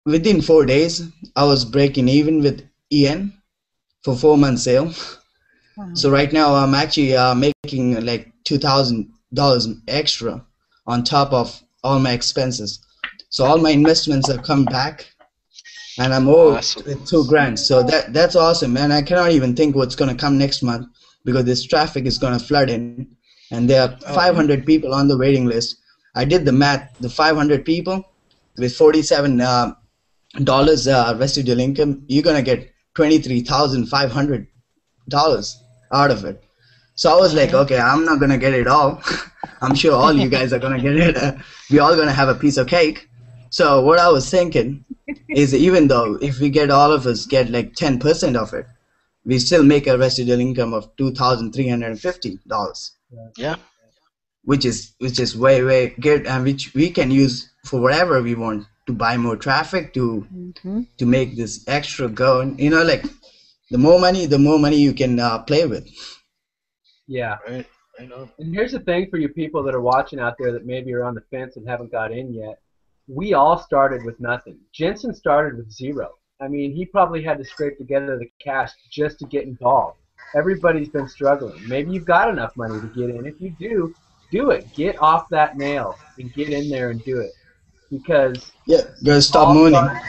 within 4 days I was breaking even with Ian for 4 months sale. Wow. So right now I'm actually making like $2,000 extra on top of all my expenses. So all my investments have come back, and I'm owed with $2,000. So that's awesome, man. I cannot even think what's gonna come next month, because this traffic is gonna flood in, and there are 500 people on the waiting list. I did the math. The 500 people with $47 residual income, you're gonna get $23,500 out of it. So I was like, okay, I'm not gonna get it all. I'm sure all you guys are gonna get it. We're all gonna have a piece of cake. So what I was thinking is, even though if we get all of us get like 10% of it, we still make a residual income of $2,350. Yeah. Which is way good, and which we can use for whatever we want, to buy more traffic, to make this extra go. Like, the more money you can play with. Yeah. Right. I know. And here's the thing for you people that are watching out there that maybe are on the fence and haven't got in yet. We all started with nothing. Jensen started with zero. I mean, he probably had to scrape together the cash just to get involved. Everybody's been struggling. Maybe you've got enough money to get in. If you do, do it. Get off that nail and get in there and do it. Because Yeah, we gotta stop all moaning. started,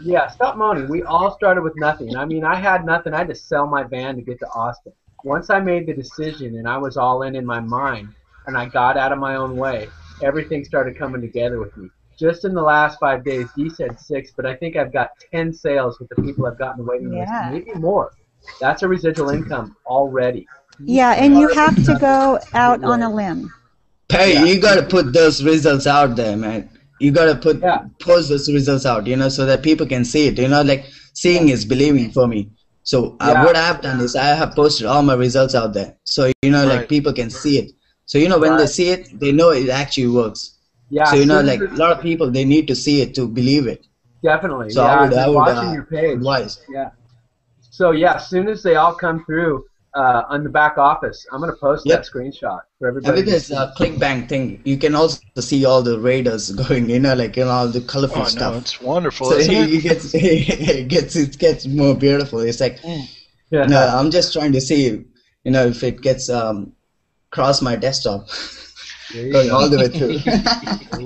yeah, stop moaning. We all started with nothing. I mean, I had nothing. I had to sell my van to get to Austin. Once I made the decision and I was all in my mind and I got out of my own way, everything started coming together with me. Just in the last 5 days, Dee said 6, but I think I've got 10 sales with the people I've got on the waiting list, Yeah. maybe more. That's a residual income already. Yeah, and you have to go out on a limb. Perry, Yeah. you gotta put those results out there, man. You gotta Yeah. post those results out, so that people can see it. Like seeing is believing for me. So Yeah. what I've done is I have posted all my results out there. So like Right. people can see it. So when they Right. see it, they know it actually works. Yeah, So as soon as like a lot of people, they need to see it to believe it. definitely. So Yeah, I I've been would watching your page. advise. Yeah. So yeah, as soon as they all come through on the back office, I'm gonna post Yep. that screenshot for And everybody. with this ClickBank thing, you can also see all the radars going, all the colorful Oh, stuff. no, it's wonderful, So isn't it? it gets more beautiful. It's like, Yeah. no, I'm just trying to see, if it gets across my desktop, There you going go. all the way through.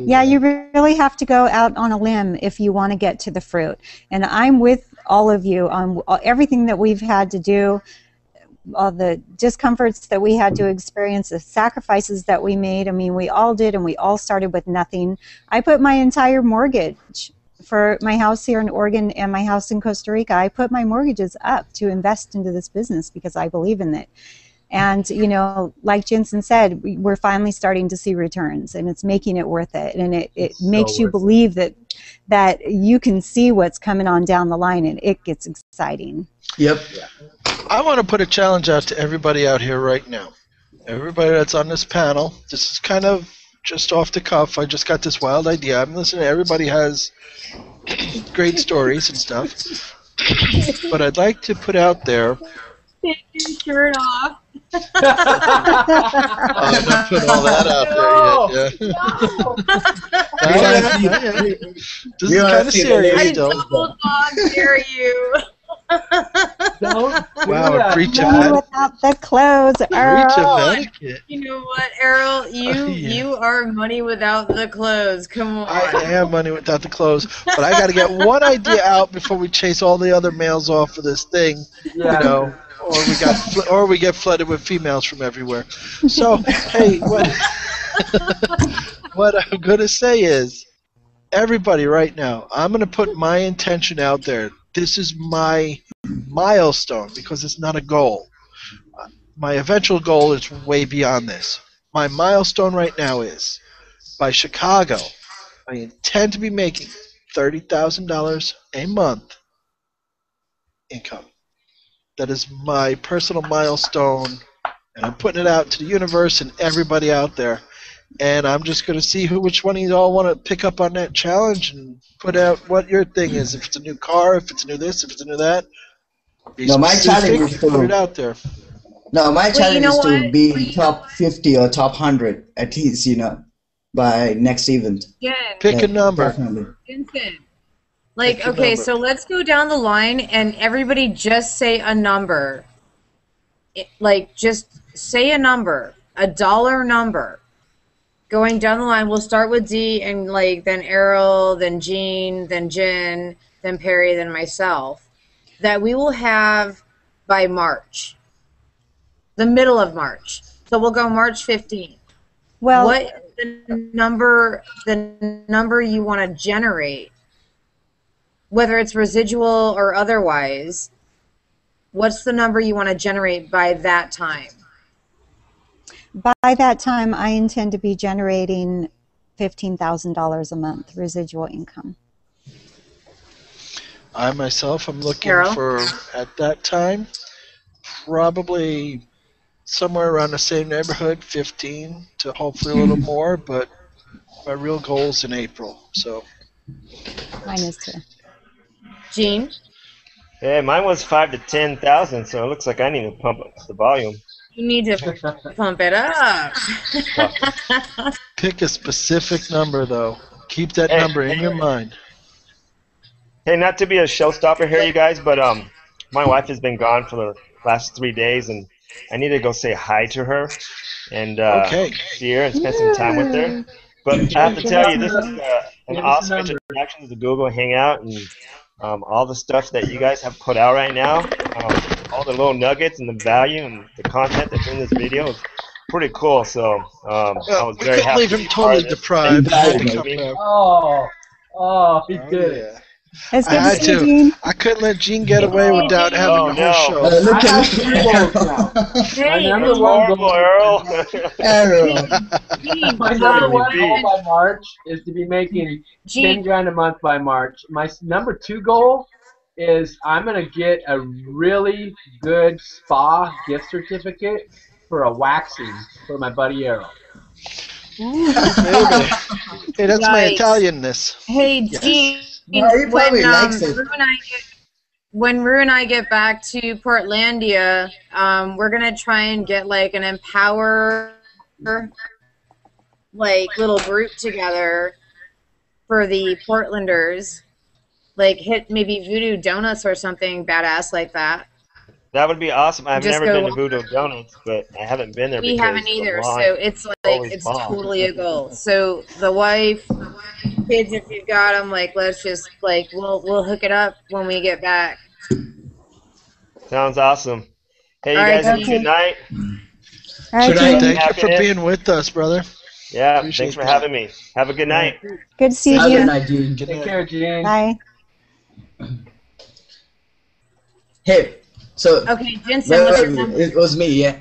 Yeah, you really have to go out on a limb if you want to get to the fruit. And I'm with all of you on everything that we've had to do, all the discomforts that we had to experience, the sacrifices that we made. I mean, we all did, and we all started with nothing. I put my entire mortgage for my house here in Oregon and my house in Costa Rica. I put my mortgages up to invest into this business because I believe in it. And, like Jensen said, we're finally starting to see returns, and it's making it worth it. And it makes you worth it. believe that you can see what's coming on down the line, and it gets exciting. Yep. I want to put a challenge out to everybody out here right now. Everybody that's on this panel, this is kind of just off the cuff. I just got this wild idea. I'm listening. Everybody has great stories and stuff. But I'd like to put out there. Take your shirt off. I'm not putting all that out there yet. Yeah. This is kind of serious, I though. double dog dare you. Don't do Wow, a that. breach of Money etiquette. without the clothes. Breach Earl. of etiquette. You know what, Errol? You are money without the clothes. Come on. I am money without the clothes, but I got to get one idea out before we chase all the other males off of this thing, Yeah. or we get flooded with females from everywhere. So, hey, what I'm gonna say is, everybody, right now, I'm gonna put my intention out there. This is my milestone because it's not a goal. My eventual goal is way beyond this. My milestone right now is, by Chicago, I intend to be making $30,000 a month income. That is my personal milestone, and I'm putting it out to the universe and everybody out there. And I'm just going to see which one of you all want to pick up on that challenge and put out what your thing is. If it's a new car, if it's a new this, if it's a new that. Be No, my specific, challenge is to- put it out there. No, my challenge know is to what? be in top 50 or top 100 at least, by next event. Jen, Pick a number. Definitely. Vincent. Like, Pick a okay, number. so let's go down the line and everybody just say a number. Just say a number, a dollar number. Going down the line, we'll start with D and then Errol, then Jean, then Jen, then Perry, then myself. That we will have by March. The middle of March. So we'll go March 15th. Well, What is the number you want to generate? Whether it's residual or otherwise, what's the number you want to generate by that time? by that time, I intend to be generating $15,000 a month residual income. I myself am looking Carol? for, at that time, probably somewhere around the same neighborhood, 15 to hopefully a little more, but my real goal is in April. So Mine is too. Jean? Yeah, mine was 5 to 10,000, so it looks like I need to pump up the volume. You need to pump it up. Pick a specific number, though. Keep that Hey, number in your mind. Hey, not to be a showstopper here, you guys, but my wife has been gone for the last 3 days, and I need to go say hi to her and Okay. see her and spend some time with her. But I have to tell you, this is an awesome introduction to the Google Hangout and all the stuff that you guys have put out right now. All the little nuggets and the value and the content that's in this video is pretty cool. So I was We very couldn't happy leave to him be part of totally this. deprived. Thank Had to you. come back. He did it. Yeah. It's I good to had see you, to. Gene. I couldn't let Gene get away without having Oh, the no. whole show. Look I have at 2 goals now. My Hey, number That's one horrible, goal. Earl. Arrow. Gene, My number one beat. goal by March is to be making 10 grand a month by March. My number 2 goal is I'm gonna get a really good spa gift certificate for a waxing for my buddy Errol. Baby. Hey, that's my Yikes. Italianness. Hey, Yes. Gene, No, he probably likes it. when Rue and I get back to Portlandia, we're gonna try and get like an empower like little group together for the Portlanders. Like hit maybe Voodoo Donuts or something badass like that. That would be awesome. I've Just never go- been to Voodoo Donuts, but I haven't been there We because haven't the either, line so it's like always it's bomb. totally a goal. So the wife, kids, if you've got them, like let's just like we'll hook it up when we get back. Sounds awesome. Hey, you All right, guys have a okay. good night. All right, Should I- Gene. Thank you for Happiness. being with us, brother. Yeah, Appreciate thanks for that. having me. Have a good night. Good to see Have a you. good night, Gene. Good Take night. care, Gene. Bye. Hey, so Okay, Jensen, what's your number? it was me, yeah.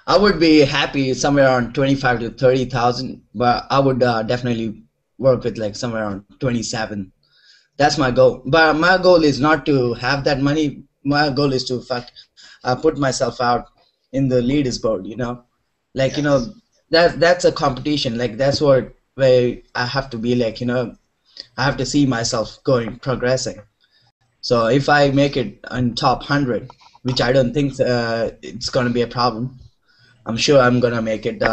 I would be happy somewhere around 25 to 30,000, but I would definitely work with like somewhere around 27. That's my goal. But my goal is not to have that money. My goal is to put myself out in the leaders board. Like that's a competition. Like that's where I have to be. Like I have to see myself progressing. So if I make it on top 100, which I don't think it's gonna be a problem, I'm sure I'm gonna make it in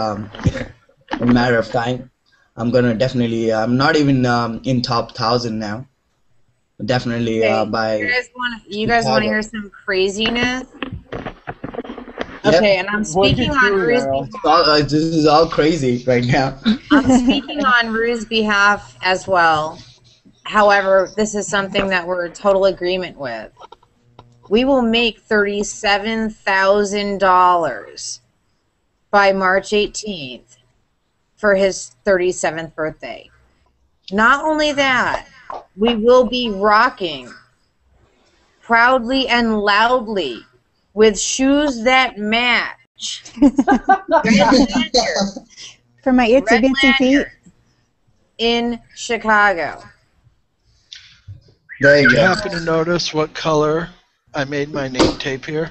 a matter of time. I'm gonna definitely. I'm not even in top 1,000 now. Definitely Okay, by. you guys want to hear some craziness? Okay, and I'm What'd you speaking on do, Rue's Errol? behalf. This is all crazy right now. I'm speaking on Rue's behalf as well. However, this is something that we're in total agreement with. We will make $37,000 by March 18th for his 37th birthday. Not only that, we will be rocking proudly and loudly with shoes that match. Red Lanyard For my itsy Red bitsy feet. Lanyard in Chicago. There you You go. happen to notice what color I made my name tape here?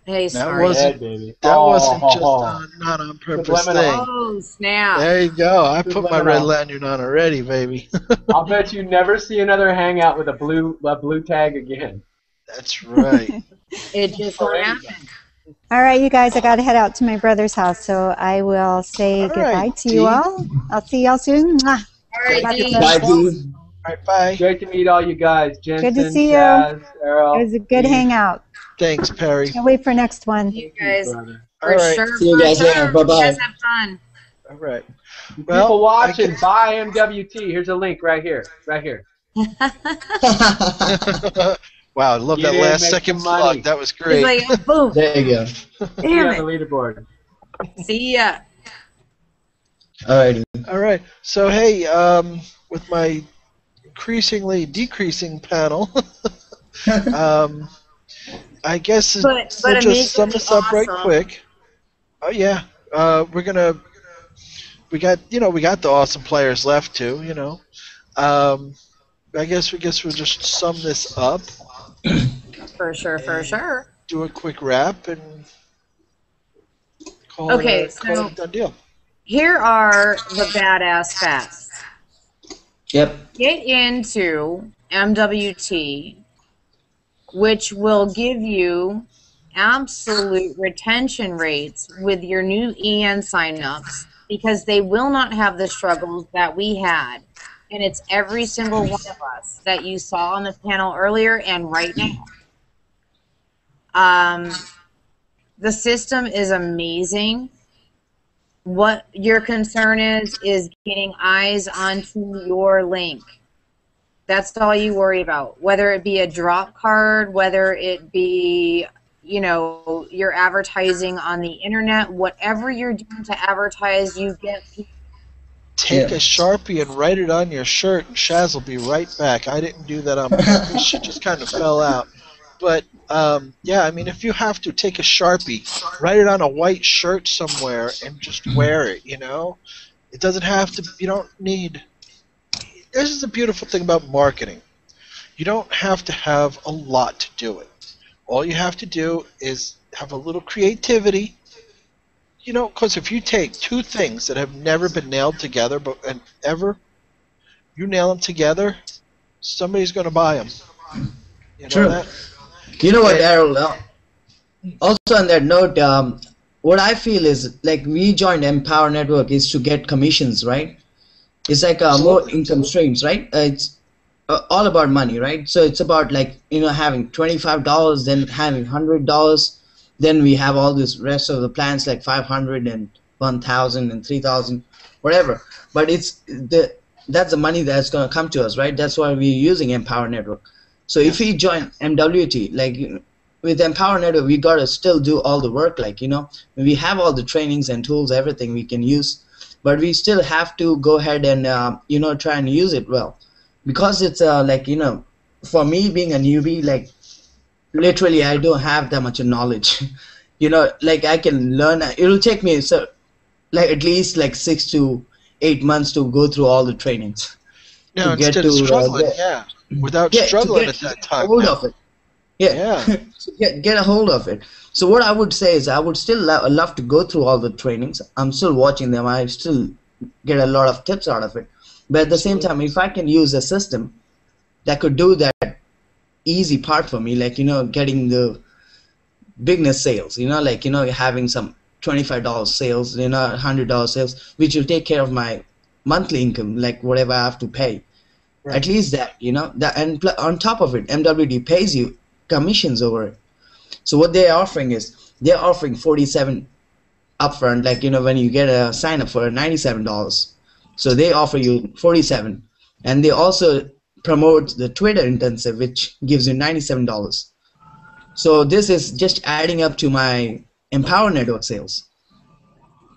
Hey, That sorry. wasn't. baby. That wasn't just Oh. not on purpose Subliminal. thing. Oh, snap. There you go. I put my red Subliminal. lanyard on already, baby. I'll bet you never see another hangout with a blue tag again. That's right. It just won't happen. All right, you guys, I got to head out to my brother's house, so I will say All goodbye right, to you Dee. all. I'll see y'all soon. Mwah. All right, Bye, Dean. Bye, Dean. All right, bye. Great to meet all you guys. Jensen, Good to see you. Chaz, Errol. It was a good Steve, hangout. Thanks, Perry. Can't wait for next one. You guys, brother. for All right. sure. See you for guys sure. later. Bye-bye. You guys have fun. All right. People Well, watching, buy MWT. Here's a link right here. Right here. Wow, I love Get that in, last make second some money. plug. That was It's great. like, boom. There you go. See you Damn on the it. leaderboard. See ya. Alrighty. All right. So, hey, with my increasingly decreasing panel, I guess But we'll just amazingly sum this up right awesome. quick. Oh yeah, we got the awesome players left too. I guess we'll just sum this up, For sure, for sure. do a quick wrap, and call Okay, it a done deal. Here are the badass facts. Yep. Get into MWT, which will give you absolute retention rates with your new EN signups, because they will not have the struggles that we had. And it's every single one of us that you saw on the panel earlier and right now. The system is amazing. What your concern is getting eyes onto your link. That's all you worry about. Whether it be a drop card, whether it be, you know, you're advertising on the internet, whatever you're doing to advertise, you get people. Take a Sharpie and write it on your shirt, and Shaz will be right back. I didn't do that on purpose. She just kind of fell out. But, yeah, I mean, if you have to take a Sharpie, write it on a white shirt somewhere and just wear it, you know? It doesn't have to, you don't need... This is the beautiful thing about marketing. You don't have to have a lot to do it. All you have to do is have a little creativity. You know, because if you take two things that have never been nailed together, you nail them together, somebody's going to buy them. You know True. that? You know what, Errol? Also on that note, what I feel is like we joined Empower Network is to get commissions, right? It's like more income streams, right? It's all about money, right? So it's about like, you know, having $25, then having $100, then we have all this rest of the plans like 500 and 1,000 and 3,000, whatever. But that's the money that's going to come to us, right? That's why we're using Empower Network. So if we join MWT, like with Empower Network, we got to still do all the work, like, you know, we have all the trainings and tools, everything we can use. But we still have to go ahead and, you know, try and use it well. Because it's like, you know, for me being a newbie, like, literally I don't have that much knowledge. You know, like I can learn. It'll take me, so, like, at least like 6 to 8 months to go through all the trainings. No, instead of struggling, without struggling at that time. Hold of it. So get a hold of it. So what I would say is I would still love to go through all the trainings. I'm still watching them. I still get a lot of tips out of it. But at the same time, if I can use a system that could do that easy part for me, like, you know, getting the business sales, you know, like, you know, having some $25 sales, you know, $100 sales, which will take care of my monthly income, like whatever I have to pay. Right. At least that, you know, that, and on top of it, MWT pays you commissions over it. So what they're offering is they're offering $47 upfront, like, you know, when you get a sign up for $97. So they offer you $47, and they also promote the Twitter intensive, which gives you $97. So this is just adding up to my Empower Network sales.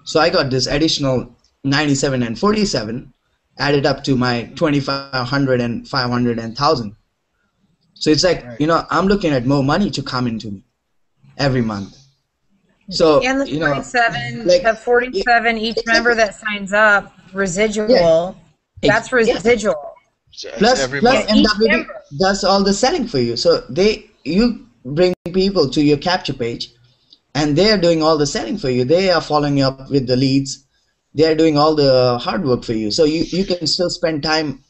So I got this additional 97 and 47 added up to my 2,500 and 500 and 1,000. So it's like, you know, I'm looking at more money to come into me every month. So, and the 47, you know, like, the 47, each member that signs up, residual, that's residual. Plus MWT does all the selling for you. So you bring people to your capture page, and they are doing all the selling for you. They are following up with the leads. They are doing all the hard work for you. So you can still spend time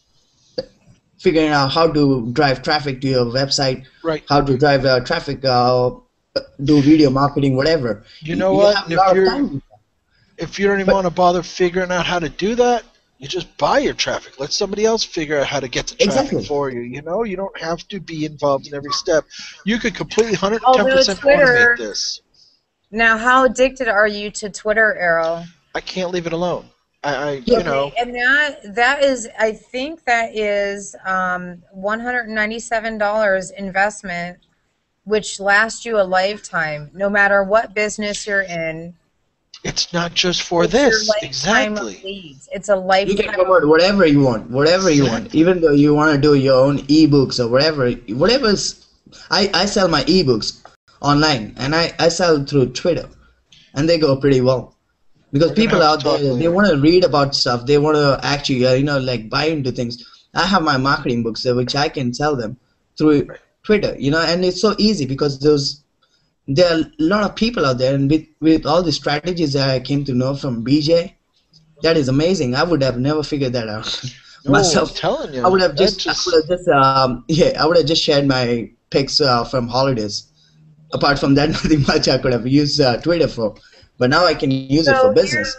figuring out how to drive traffic to your website, right? How to drive traffic, do video marketing, whatever. You know what? If you don't even want to bother figuring out how to do that, you just buy your traffic. Let somebody else figure out how to get the traffic for you. You know, you don't have to be involved in every step. You could completely 110% automate this. Now, how addicted are you to Twitter, Errol? I can't leave it alone. You know. And that is, I think that is $197 investment, which lasts you a lifetime, no matter what business you're in. It's not just for this. Exactly. It's a lifetime. You can promote whatever you want, Even though you want to do your own ebooks or whatever's. I sell my ebooks online, and I sell through Twitter, and they go pretty well. Because people out there, they want to read about stuff. They want to actually, you know, like buy into things. I have my marketing books which I can sell them through Twitter, you know, and it's so easy because there are a lot of people out there, and with all the strategies that I came to know from BJ, that is amazing. I would have never figured that out myself. I'm telling you, I would have just shared my pics from holidays apart from that, nothing much I could have used Twitter for. But now I can use it for business.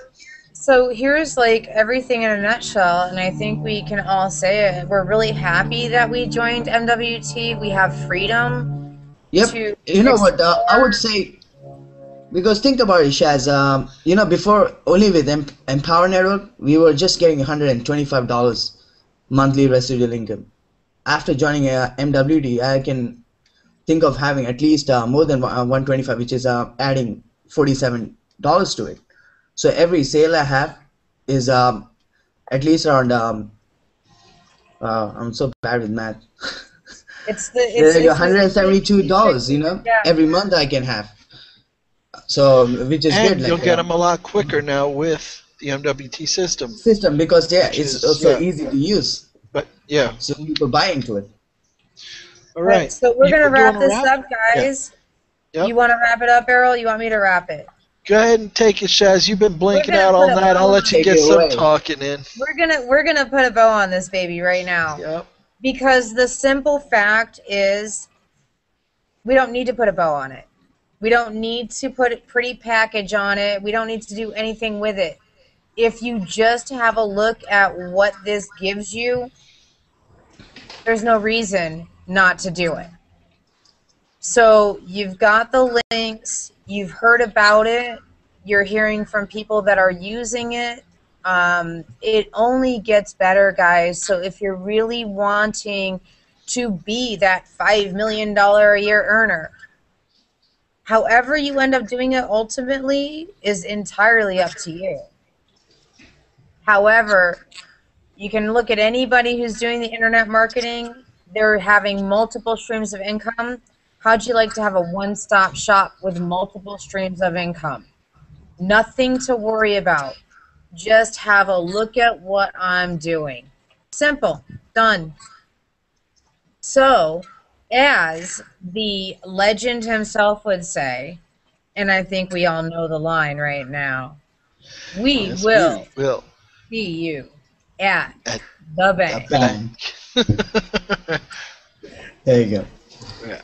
So here's like everything in a nutshell, and I think we can all say it. We're really happy that we joined MWT. We have freedom. Yep. To you know what? I explore. would say, because think about it, Shaz. You know, before only with Empower Network, we were just getting $125 monthly residual income. After joining MWT, I can think of having at least more than 125, which is adding $47 to it. So every sale I have is at least around I'm so bad with math. It's $172, you know, yeah. every month I can have. So which is and good. You'll get them a lot quicker now with the MWT system. Because it's also easy to use. But yeah, so people buy into it. All right. So we're gonna wrap this up, guys. Yeah. Yep. You want to wrap it up, Errol? You want me to wrap it? Go ahead and take it, Shaz. You've been blinking out all night. I'll let you get some talking in. We're gonna put a bow on this baby right now. Yep. Because the simple fact is, we don't need to put a bow on it. We don't need to put a pretty package on it. We don't need to do anything with it. If you just have a look at what this gives you, there's no reason not to do it. So you've got the links, you've heard about it, you're hearing from people that are using it. It only gets better, guys. So if you're really wanting to be that $5 million a year earner, however you end up doing it ultimately is entirely up to you. However, you can look at anybody who's doing the internet marketing. They're having multiple streams of income. How'd you like to have a one-stop shop with multiple streams of income? Nothing to worry about. Just have a look at what I'm doing. Simple. Done. So, as the legend himself would say, and I think we all know the line right now, we will see you at the bank. There you go. Yeah.